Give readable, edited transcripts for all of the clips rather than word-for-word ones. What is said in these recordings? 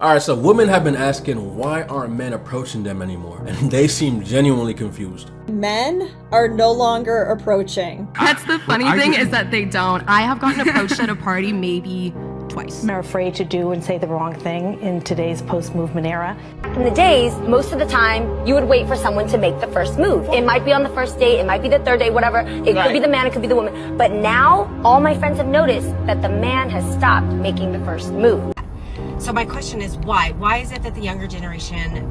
Alright, so women have been asking why aren't men approaching them anymore, and they seem genuinely confused. Men are no longer approaching. That's the funny thing is that they don't. I have gotten approached at a party maybe twice. Are afraid to do and say the wrong thing in today's post-movement era. Back in the days, most of the time, you would wait for someone to make the first move. It might be on the first date, it might be the third date, whatever. It could be the man, it could be the woman. But now, all my friends have noticed that the man has stopped making the first move. So my question is why? Why is it that the younger generation,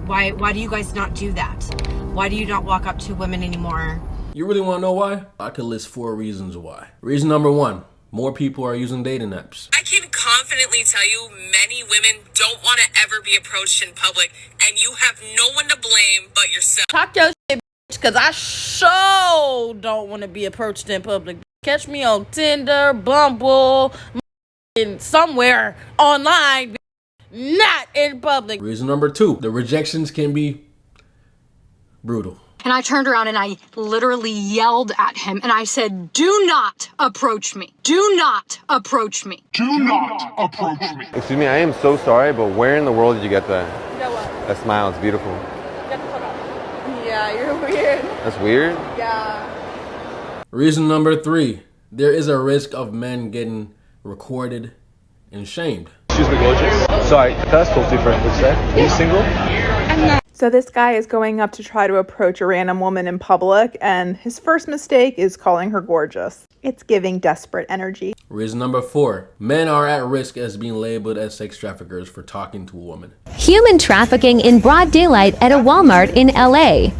why do you guys not do that? Why do you not walk up to women anymore? You really want to know why? I could list 4 reasons why. Reason number 1, more people are using dating apps. I can confidently tell you many women don't want to ever be approached in public, and you have no one to blame but yourself. Talk your shit, bitch, because I sure don't want to be approached in public. Catch me on Tinder, Bumble, somewhere online, not in public. Reason number 2, the rejections can be brutal. And I turned around and I literally yelled at him and I said, "Do not approach me. Do not approach me. Do not approach me." Excuse me, I am so sorry, but where in the world did you get that? You know what? That smile is beautiful. Get the fuck out. Yeah, you're weird. That's weird? Yeah. Reason number 3, there is a risk of men getting recorded and shamed. Excuse me, gorgeous. Sorry, that's totally different. What's that? Are you single? I'm not. So this guy is going up to try to approach a random woman in public, and his first mistake is calling her gorgeous. It's giving desperate energy. Reason number 4, men are at risk as being labeled as sex traffickers for talking to a woman. Human trafficking in broad daylight at a Walmart in LA.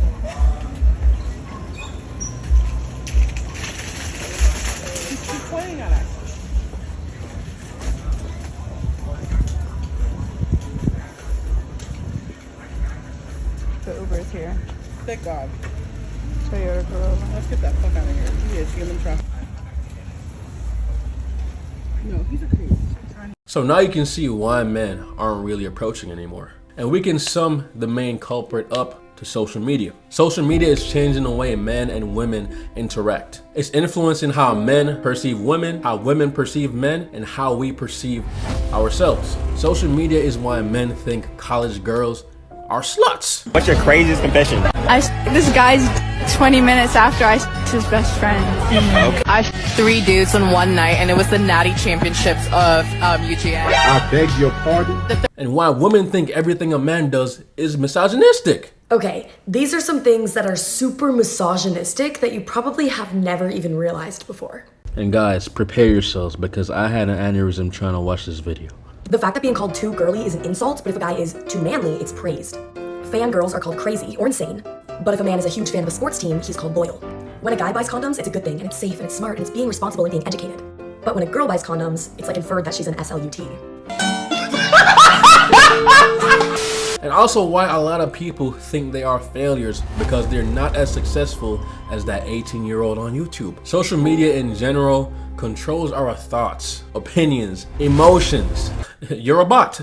The Uber is here. Thank God. Toyota Corolla. Let's get that fuck out of here. He is human trafficking. No, he's a creep. So now you can see why men aren't really approaching anymore. And we can sum the main culprit up to social media. Social media is changing the way men and women interact. It's influencing how men perceive women, how women perceive men, and how we perceive ourselves. Social media is why men think college girls are sluts. What's your craziest confession? This guy's 20 minutes after I his best friend. Okay. I 3 dudes in one night, and it was the Natty Championships of UGA. I beg your pardon? And why women think everything a man does is misogynistic. Okay, these are some things that are super misogynistic that you probably have never even realized before. And guys, prepare yourselves because I had an aneurysm trying to watch this video. The fact that being called too girly is an insult, but if a guy is too manly, it's praised. Fangirls are called crazy or insane, but if a man is a huge fan of a sports team, he's called loyal. When a guy buys condoms, it's a good thing, and it's safe, and it's smart, and it's being responsible and being educated. But when a girl buys condoms, it's like inferred that she's an SLUT. And also why a lot of people think they are failures because they're not as successful as that 18-year-old on YouTube. Social media in general controls our thoughts, opinions, emotions. You're a bot.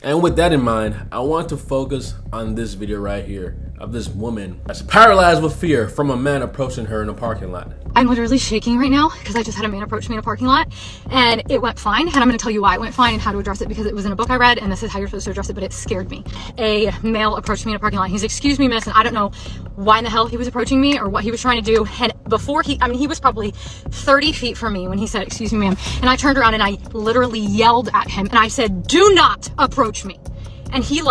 And with that in mind, I want to focus on this video right here of this woman that's paralyzed with fear from a man approaching her in a parking lot. I'm literally shaking right now because I just had a man approach me in a parking lot and it went fine. And I'm going to tell you why it went fine and how to address it because it was in a book I read and this is how you're supposed to address it, but it scared me. A male approached me in a parking lot. He's, "Excuse me, miss," and I don't know why in the hell he was approaching me or what he was trying to do. And before he was probably 30 feet from me when he said, "Excuse me, ma'am." And I turned around and I literally yelled at him and I said, "Do not approach me." And he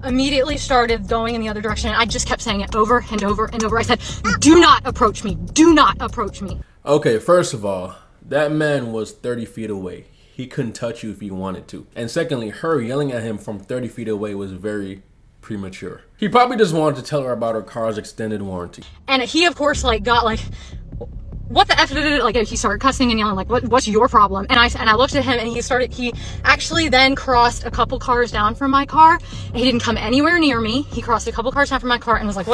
immediately started going in the other direction. And I just kept saying it over and over and over. I said, "Do not approach me. Do not approach me." Okay, first of all, that man was 30 feet away. He couldn't touch you if he wanted to. And secondly, her yelling at him from 30 feet away was very premature. He probably just wanted to tell her about her car's extended warranty. And he, of course, got what the F did it? He started cussing and yelling, what's your problem? And I looked at him and he actually then crossed a couple cars down from my car. And he didn't come anywhere near me. He crossed a couple cars down from my car and was like,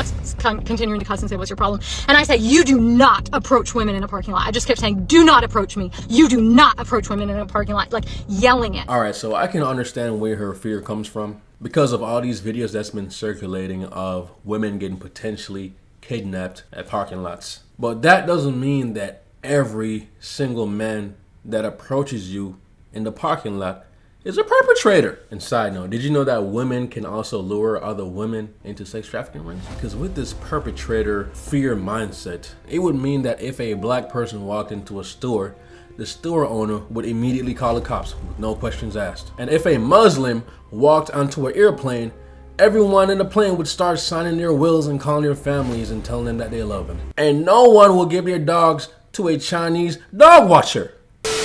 continuing to cuss and say, "What's your problem?" And I said, "You do not approach women in a parking lot." I just kept saying, "Do not approach me. You do not approach women in a parking lot," yelling it. All right, so I can understand where her fear comes from because of all these videos that's been circulating of women getting potentially kidnapped at parking lots. But that doesn't mean that every single man that approaches you in the parking lot is a perpetrator. perpetrator. And side note, did you know that women can also lure other women into sex trafficking rings? Because with this perpetrator fear mindset, it would mean that if a black person walked into a store, the store owner would immediately call the cops with no questions asked. And if a Muslim walked onto an airplane, everyone in the plane would start signing their wills and calling their families and telling them that they love them. And no one will give their dogs to a Chinese dog watcher.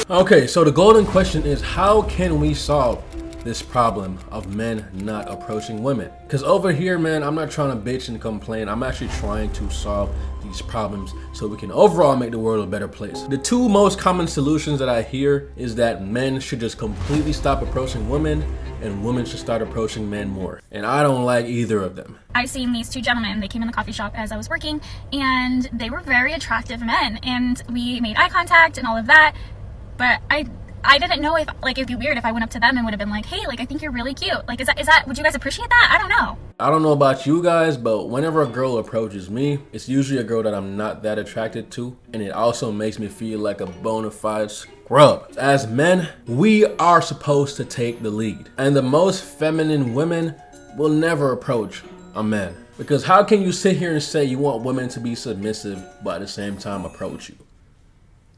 Okay, so the golden question is, how can we solve this problem of men not approaching women? Because over here, man, I'm not trying to bitch and complain. I'm actually trying to solve these problems so we can overall make the world a better place. The two most common solutions that I hear is that men should just completely stop approaching women and women should start approaching men more. And I don't like either of them. I seen these two gentlemen. They came in the coffee shop as I was working, and they were very attractive men, and we made eye contact and all of that. But I didn't know if, like, it'd be weird if I went up to them and would have been like, hey, like, I think you're really cute. Like, is that, would you guys appreciate that? I don't know. I don't know about you guys, but whenever a girl approaches me, it's usually a girl that I'm not that attracted to. And it also makes me feel like a bona fide scrub. As men, we are supposed to take the lead. And the most feminine women will never approach a man. Because how can you sit here and say you want women to be submissive, but at the same time approach you?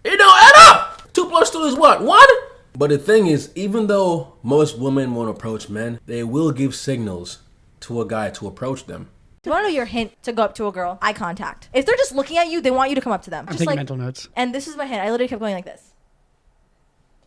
It don't add up! 2 + 2 is what? 1? But the thing is, even though most women won't approach men, they will give signals to a guy to approach them. Do you want to know your hint to go up to a girl? Eye contact. If they're just looking at you, they want you to come up to them. I'm just taking like, mental notes. And this is my hint. I literally kept going like this.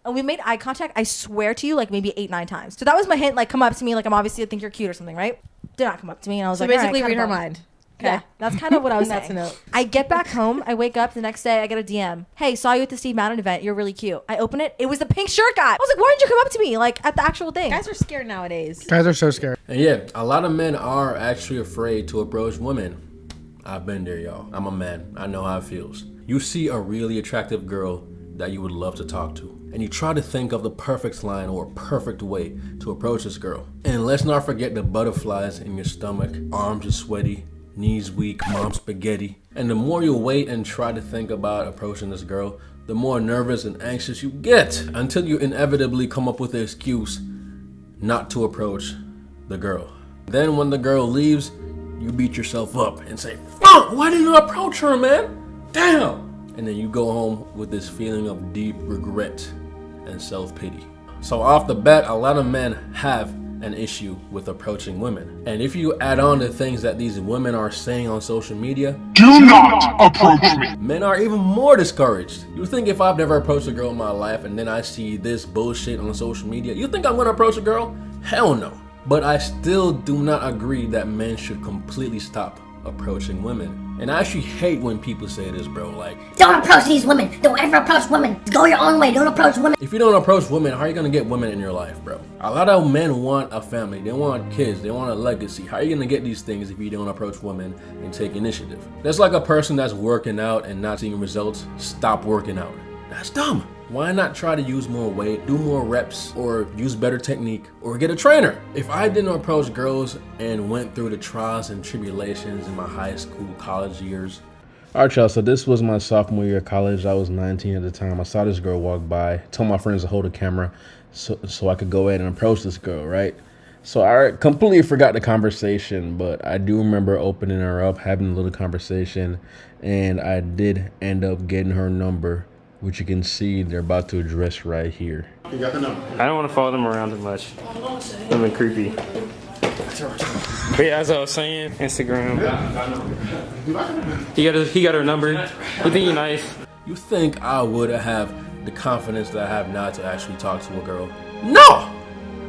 And we made eye contact, I swear to you, like maybe 8-9 times. So that was my hint, like come up to me, like I'm obviously I think you're cute or something, right? Did not come up to me, and I was So like, basically all right, read her kinda mind. Okay. Yeah, that's kind of what I was That's saying. a note. I get back home, I wake up the next day, I get a DM. Hey, saw you at the Steve Madden event. You're really cute. I open it. It was the pink shirt guy. I was like, why didn't you come up to me? Like at the actual thing. Guys are scared nowadays. Guys are so scared. And yeah, a lot of men are actually afraid to approach women. I've been there, y'all. I'm a man. I know how it feels. You see a really attractive girl that you would love to talk to, and you try to think of the perfect line or perfect way to approach this girl. And let's not forget the butterflies in your stomach. Arms are sweaty, knees weak, mom spaghetti. And the more you wait and try to think about approaching this girl, the more nervous and anxious you get, until you inevitably come up with an excuse not to approach the girl. Then when the girl leaves, you beat yourself up and say, fuck, why didn't you approach her, man? Damn! And then you go home with this feeling of deep regret and self-pity. So off the bat, a lot of men have an issue with approaching women. And if you add on the things that these women are saying on social media, do not approach me. Men are even more discouraged. You think if I've never approached a girl in my life and then I see this bullshit on social media, you think I'm gonna approach a girl? Hell no. But I still do not agree that men should completely stop approaching women. And I actually hate when people say this, bro, like, don't approach these women. Don't ever approach women. Go your own way. Don't approach women. If you don't approach women, how are you gonna get women in your life, bro? A lot of men want a family, they want kids, they want a legacy. How are you gonna get these things if you don't approach women and take initiative? That's like a person that's working out and not seeing results, stop working out. That's dumb. Why not try to use more weight, do more reps, or use better technique, or get a trainer? If I didn't approach girls and went through the trials and tribulations in my high school, college years. Alright, y'all, so this was my sophomore year of college. I was 19 at the time. I saw this girl walk by, told my friends to hold the camera so I could go ahead and approach this girl, right? So I completely forgot the conversation, but I do remember opening her up, having a little conversation, and I did end up getting her number, which you can see they're about to address right here. You got the number. I don't want to follow them around too much. They've been creepy. But yeah, as I was saying, Instagram. He got her number. You think he's nice? You think I would have the confidence that I have now to actually talk to a girl? No!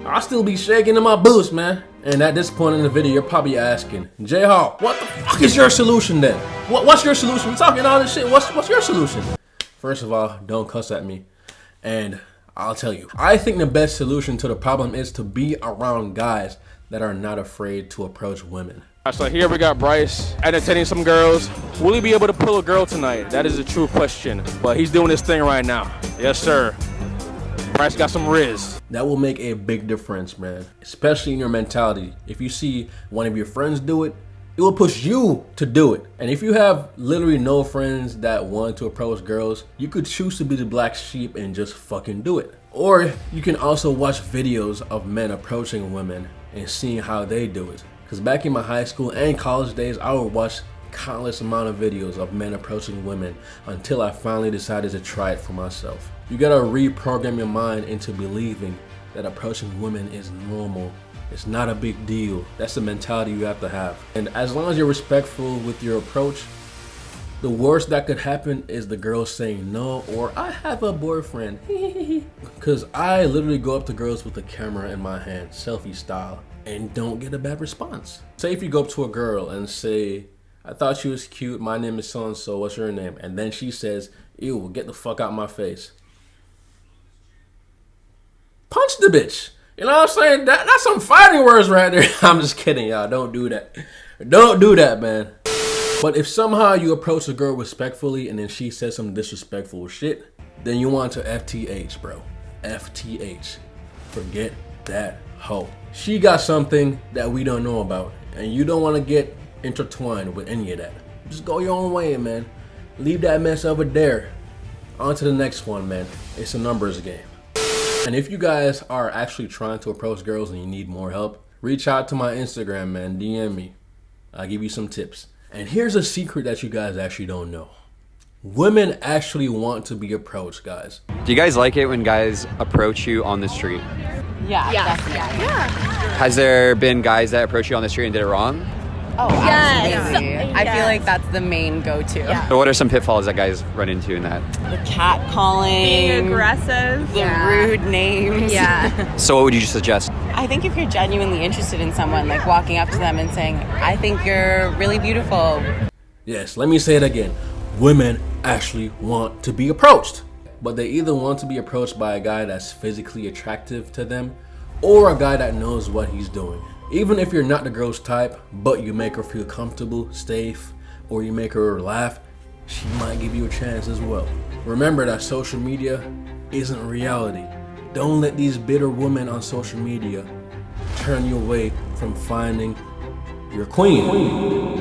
I'll still be shaking in my boots, man. And at this point in the video, you're probably asking, J-Hawk, what the fuck is your solution then? What's your solution? We talking all this shit. What's your solution? First of all, don't cuss at me. And I'll tell you, I think the best solution to the problem is to be around guys that are not afraid to approach women. So here we got Bryce entertaining some girls. Will he be able to pull a girl tonight? That is a true question, but he's doing his thing right now. Yes, sir. Bryce got some riz. That will make a big difference, man, especially in your mentality. If you see one of your friends do it, it will push you to do it. And if you have literally no friends that want to approach girls, you could choose to be the black sheep and just fucking do it. Or you can also watch videos of men approaching women and seeing how they do it. Because back in my high school and college days, I would watch countless amount of videos of men approaching women until I finally decided to try it for myself. You gotta reprogram your mind into believing that approaching women is normal. It's not a big deal. That's the mentality you have to have. And as long as you're respectful with your approach, the worst that could happen is the girl saying no, or I have a boyfriend. Because I literally go up to girls with a camera in my hand, selfie style, and don't get a bad response. Say if you go up to a girl and say, I thought she was cute, my name is so-and-so, what's your name? And then she says, ew, get the fuck out my face. Punch the bitch. You know what I'm saying? That's some fighting words right there. I'm just kidding, y'all. Don't do that. Don't do that, man. But if somehow you approach a girl respectfully and then she says some disrespectful shit, then you want to FTH, bro. FTH. Forget that hoe. She got something that we don't know about, and you don't want to get intertwined with any of that. Just go your own way, man. Leave that mess over there. On to the next one, man. It's a numbers game. And if you guys are actually trying to approach girls and you need more help, reach out to my Instagram, man. DM me. I'll give you some tips. And here's a secret that you guys actually don't know. Women actually want to be approached, guys. Do you guys like it when guys approach you on the street? Yeah. Has there been guys that approach you on the street and did it wrong? Oh, absolutely. I feel like that's the main go-to. So what are some pitfalls that guys run into in that? The cat calling. Being aggressive. The rude names. Yeah. So what would you suggest? I think if you're genuinely interested in someone, like walking up to them and saying, I think you're really beautiful. Yes, let me say it again. Women actually want to be approached. But they either want to be approached by a guy that's physically attractive to them or a guy that knows what he's doing. Even if you're not the girl's type, but you make her feel comfortable, safe, or you make her laugh, she might give you a chance as well. Remember that social media isn't reality. Don't let these bitter women on social media turn you away from finding your queen.